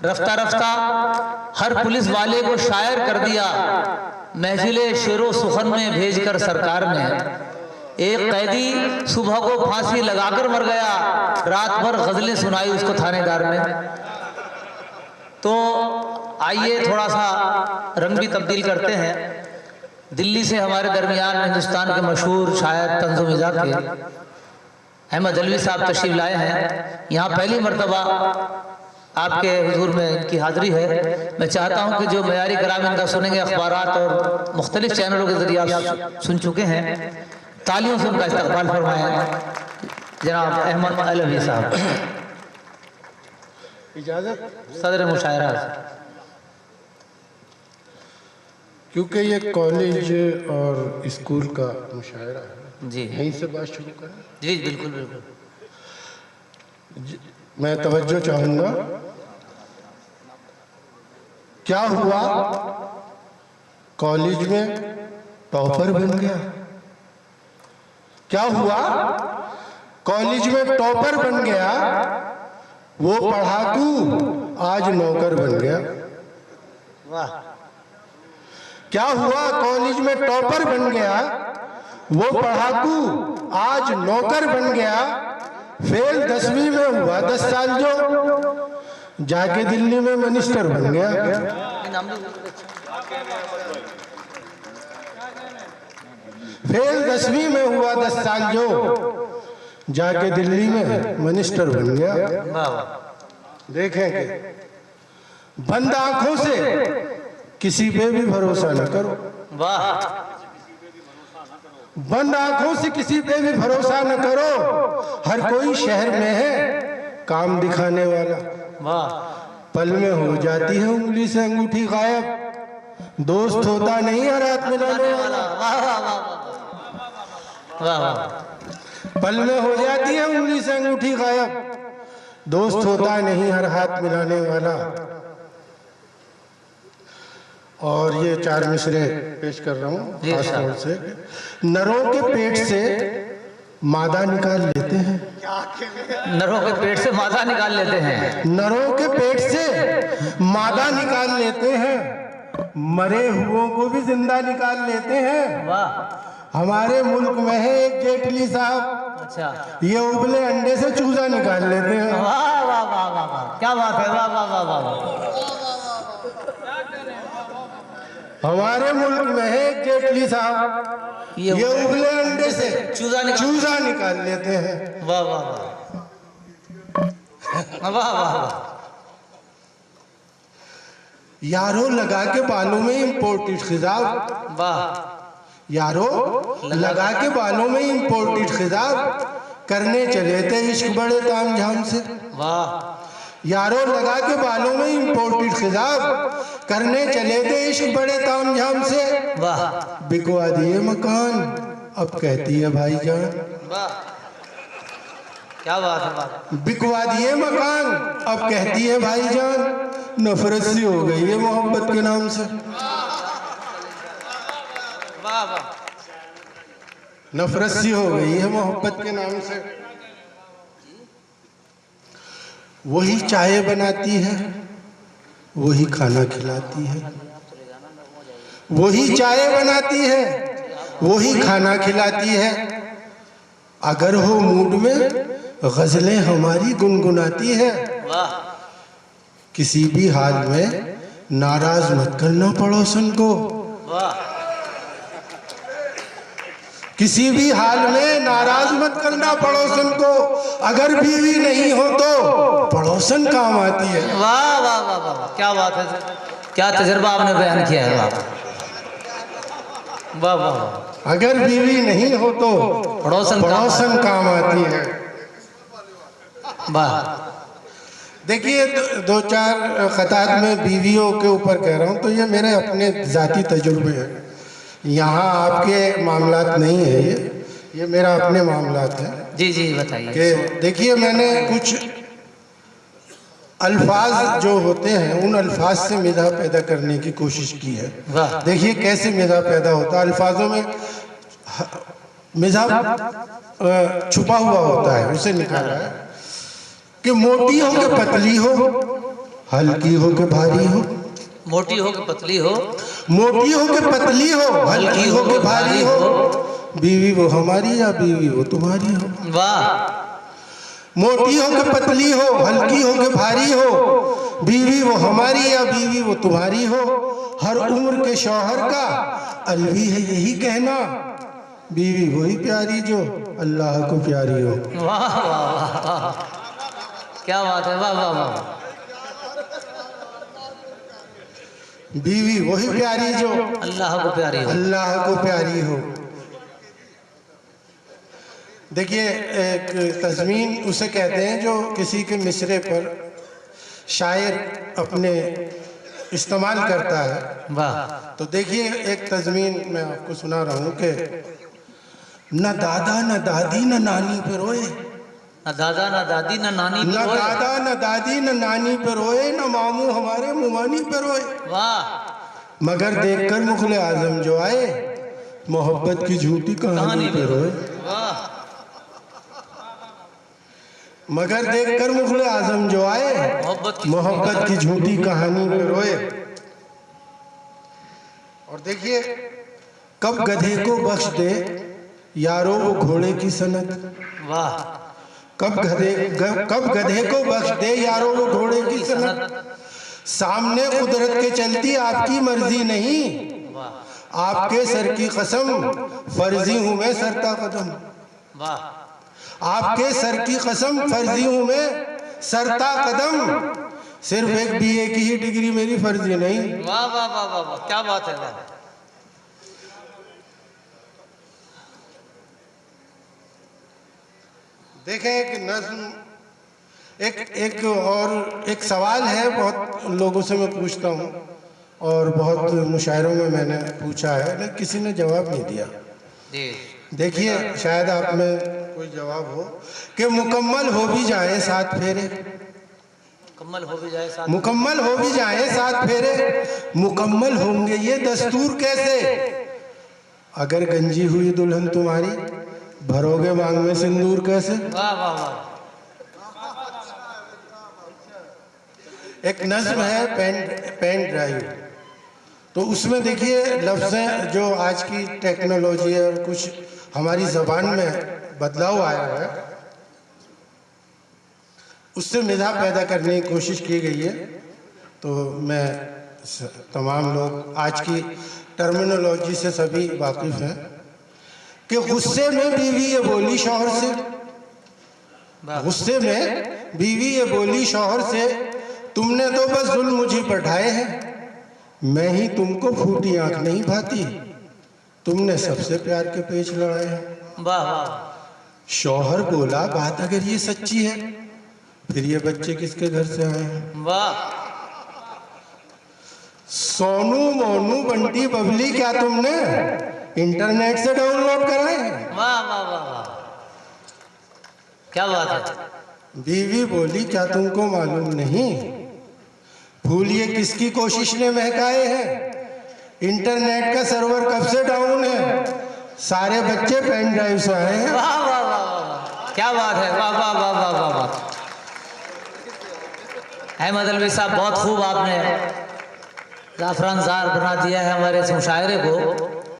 रफ्ता रफ्ता हर police वाले को शायर कर दिया, महफिले शेरो सुखन में भेजकर सरकार ने। एक कैदी सुबह को फांसी लगाकर मर गया, रात भर गजलें सुनाई उसको थानेदार ने। तो आइए थोड़ा सा रंग भी तब्दील करते हैं। दिल्ली से हमारे दरमियान हिंदुस्तान के मशहूर शायर तंज़ो मिज़ाह के अहमद अलवी साहब तशरीफ लाए हैं। यहाँ पहली मरतबा आपके हुजूर में इनकी हाज़िरी है। मैं चाहता हूँ कि जो मयारी कलाम इनका सुनेंगे, अखबारात और मुख्तलिफ चैनलों के ज़रिए आप सुन चुके हैं, तालियों से उनका इस्तकबाल फरमाएं जनाब अहमद अलवी साहब। इजाज़त सदर मुशायरा। क्योंकि ये कॉलेज और स्कूल का मुशायरा है, जी यहीं से बात शुरू करें। जी बिल्कुल बिल्कुल। मैं तवज्जो चाहूँगा। क्या हुआ? कॉलेज में टॉपर बन गया। क्या हुआ? कॉलेज में टॉपर बन गया। वो पढ़ाकू आज नौकर बन गया। वाह। क्या हुआ? कॉलेज में टॉपर बन गया, वो पढ़ाकू आज नौकर बन गया। फेल 10वीं में हुआ 10 साल जो, जाके दिल्ली में मिनिस्टर बन गया। फेल 10वीं में हुआ 10 साल जो, जाके दिल्ली में मिनिस्टर बन गया। देखेंगे बंद आंखों से किसी पे भी भरोसा न करो। वाह। बंद आंखों से किसी पे भी भरोसा न करो। हर कोई शहर में है काम दिखाने वाला। वाह। पल में हो जाती है उंगली से अंगूठी गायब। दोस्त होता नहीं हर हाथ मिलाने वाला। वाह वाह वाह वाह वाह। पल में हो जाती है उंगली से अंगूठी गायब। दोस्त होता नहीं हर हाथ मिलाने वाला। और ये 4 मिसरे पेश कर रहा हूँ खास तौर से। नरों के पेट से मादा निकाल लेते हैं। नरों के पेट से मादा निकाल लेते हैं। नरों के पेट से मादा निकाल लेते हैं। मरे हुओं को भी जिंदा निकाल लेते हैं। वाह। हमारे मुल्क में है एक जेटली साहब, अच्छा। ये उबले अंडे से चूजा निकाल लेते हैं। वाह वाह वाह वाह वाह, क्या बात है। वाह वाह वाह वाह। हमारे मुल्क में है एक जेटली साहब, ये उबले अंडे से चूजा निकाल लेते हैं। वाह वाह वाह वाह वाह। यारो लगा के बालों में इम्पोर्टेड खिजाब। वाह। यारो लगा के बालों में इम्पोर्टेड खिजाब, करने चले थे इश्क बड़े तामझाम से। वाह। यारो लगा के बालों में इम्पोर्टेड खिजाब, करने चले थे इश्क बड़े तामझाम से। वाह। बिकवा दिए मकान, अब कहती है भाईजान। वाह, क्या बात है। वाह। बिकवा दिए मकान, अब कहती है भाईजान। नफरत सी हो गई है मोहब्बत के नाम से। वाह वाह। नफरत सी हो गई है मोहब्बत के नाम से। वही चाय बनाती है, वही खाना खिलाती है। वही चाय बनाती है, वही खाना खिलाती है। अगर हो मूड में गजलें हमारी गुनगुनाती है। वाह। किसी भी हाल में नाराज मत करना पड़ोसन को। वाह। किसी भी हाल में नाराज मत करना पड़ोसन को। अगर बीवी नहीं हो तो पड़ोसन काम आती है। वाह वाह वाह वाह, क्या बात है। क्या तजुर्बा आपने बयान किया है। वाह वाह वाह। अगर बीवी नहीं हो तो पड़ोसन काम आती है। वाह। देखिए 2-4 खतात में बीवियों के ऊपर कह रहा हूँ, तो ये मेरे अपने ज़ाती तजुर्बे हैं। यहाँ आपके मामलात नहीं है, ये मेरा अपने मामलात है। जी जी बताइए। कि देखिए मैंने कुछ अल्फाज जो होते हैं उन अल्फाज से मिजाह पैदा करने की कोशिश की है। वाह। देखिए कैसे मिजाह पैदा होता है। अल्फाजों में मिजाह छुपा हुआ होता है, उसे निकाला है। कि मोटी हो कि पतली हो, हल्की हो के भारी हो, मोटी हो कि पतली हो, मोटी हो के पतली हो, हल्की हो के भारी हो, बीवी वो हमारी या बीवी वो तुम्हारी हो। वाह। मोटी हो के पतली हो, हल्की हो के भारी हो, बीवी वो हमारी या बीवी वो तुम्हारी हो। हर उम्र के शौहर का अलवी है यही कहना, बीवी वही प्यारी जो अल्लाह को प्यारी हो। वाह वाह वाह, क्या बात है, वाह वाह वाह। बीवी वही प्यारी जो अल्लाह को प्यारी हो, अल्लाह को प्यारी हो। देखिए, एक तज़मीन उसे कहते हैं जो किसी के मिसरे पर शायर अपने इस्तेमाल करता है। वाह। तो देखिए, एक तज़मीन मैं आपको सुना रहा हूँ कि न दादा न दादी न नानी पे रोए, न दादा न दादी न नानी न पे रोए। दादा न दादी न नानी पे रोए, न मामू हमारे मुमानी पे रोए, वाह। मगर देखकर मुग़ल आज़म जो आए, मोहब्बत की झूठी कहानी पे रोए। वाह। मगर देखकर मुग़ल आज़म जो आए, मोहब्बत की झूठी कहानी पे रोए। और देखिए, कब गधे को बख्श दे यारो वो घोड़े की सनत। वाह। कब गधे को बख्श दे यारो वो घोड़े की सनत। सामने कुदरत के चलती आपकी मर्जी नहीं, आपके सर की कसम फर्जी हूं मैं सरता कदम। वाह। आपके सर की कसम फर्जी हूं मैं सरता कदम, सिर्फ एक बीए की ही डिग्री मेरी फर्जी नहीं। वाह वाह वाह वाह वाह, क्या बात है। वाह। देखें कि नज्म एक सवाल है, बहुत लोगों से मैं पूछता हूँ और बहुत मुशायरों में मैंने पूछा है, लेकिन किसी ने जवाब नहीं दिया। देखिए, शायद आप में कोई जवाब हो कि मुकम्मल हो भी जाए 7 फेरे, मुकम्मल हो भी जाए साथ, मुकम्मल हो भी जाए 7 फेरे, मुकम्मल होंगे ये दस्तूर कैसे, अगर गंजी हुई दुल्हन तुम्हारी भरोगे मांग में सिंदूर कैसे। वाह वाह वाह। एक नज्म है पेन ड्राइव, तो उसमें देखिए लफ्ज़ें जो आज की टेक्नोलॉजी है और कुछ हमारी ज़बान में बदलाव आया है, उससे मिजाह पैदा करने की कोशिश की गई है। तो मैं तमाम लोग आज की टर्मिनोलॉजी से सभी वाकिफ़ हैं कि गुस्से में बीवी ये बोली शौहर से, गुस्से में बीवी ये बोली शौहर से, तुमने तो बस जुल्म मुझे पर ढाए हैं, मैं ही तुमको फूटी आंख नहीं भाती, तुमने सबसे प्यार के पेच लड़ाए हैं। वाह वाह। शौहर बोला, बात अगर ये सच्ची है फिर ये बच्चे किसके घर से आए हैं। वाह। सोनू मोनू बंटी बबली क्या तुमने इंटरनेट से डाउनलोड कराए हैं। वाह वाह वाह वाह, क्या बात है। बीवी बोली, क्या तुमको मालूम नहीं फूल ये किसकी कोशिश ने महकाए हैं, इंटरनेट का सर्वर कब से डाउन है, सारे बच्चे पेन ड्राइव से आए हैं। वाह वाह वाह वाह, क्या बात है। वाह वाह वाह वाह वाह वाह। अहमद अलवी साहब, बहुत खूब आपने जाफरान जार बना दिया है हमारे इस मुशायरे को।